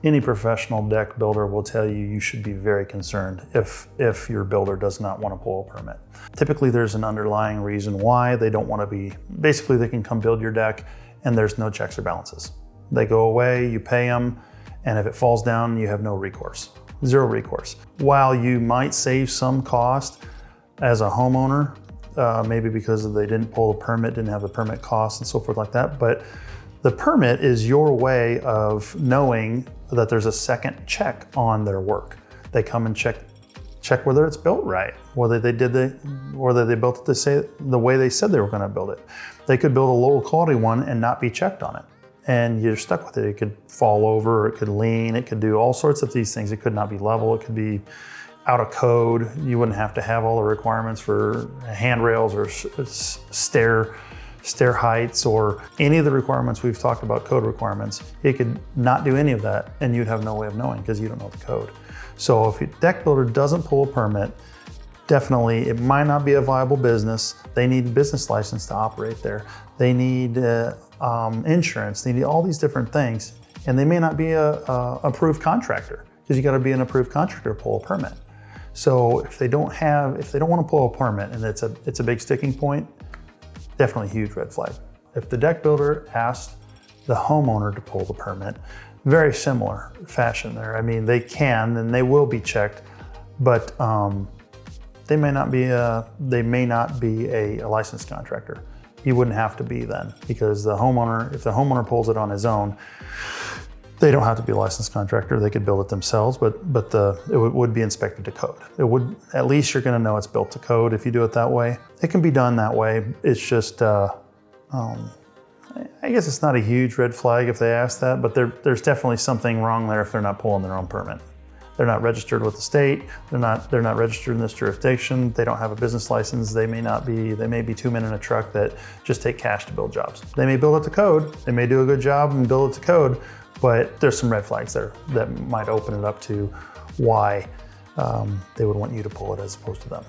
Any professional deck builder will tell you you should be very concerned if your builder does not want to pull a permit. Typically there's an underlying reason why they don't want to be, basically they can come build your deck and there's no checks or balances. They go away, you pay them, and if it falls down, you have no recourse, zero recourse. While you might save some cost as a homeowner, maybe because they didn't pull the permit, didn't have the permit costs and so forth like that, but the permit is your way of knowing that there's a second check on their work. They come and check whether it's built right, whether they built it the way they said they were going to build it. They could build a low quality one and not be checked on it, and you're stuck with it. It could fall over, it could lean, it could do all sorts of these things. It could not be level, it could be out of code. You wouldn't have to have all the requirements for handrails or stair heights or any of the requirements we've talked about, code requirements. It could not do any of that and you'd have no way of knowing because you don't know the code. So if your deck builder doesn't pull a permit, definitely it might not be a viable business. They need a business license to operate there. They need insurance, they need all these different things. And they may not be a approved contractor because you got to be an approved contractor to pull a permit. So if they don't want to pull a permit and it's a big sticking point, definitely a huge red flag. If the deck builder asked the homeowner to pull the permit, very similar fashion there. I mean, they can and they will be checked, but they may not be a licensed contractor. You wouldn't have to be then, because if the homeowner pulls it on his own, they don't have to be a licensed contractor. They could build it themselves, but it would be inspected to code. At least you're going to know it's built to code if you do it that way. It can be done that way. It's just, I guess it's not a huge red flag if they ask that, but there's definitely something wrong there if they're not pulling their own permit. They're not registered with the state. They're not registered in this jurisdiction. They don't have a business license. They may be two men in a truck that just take cash to build jobs. They may build it to code. They may do a good job and build it to code, but there's some red flags there that might open it up to why they would want you to pull it as opposed to them.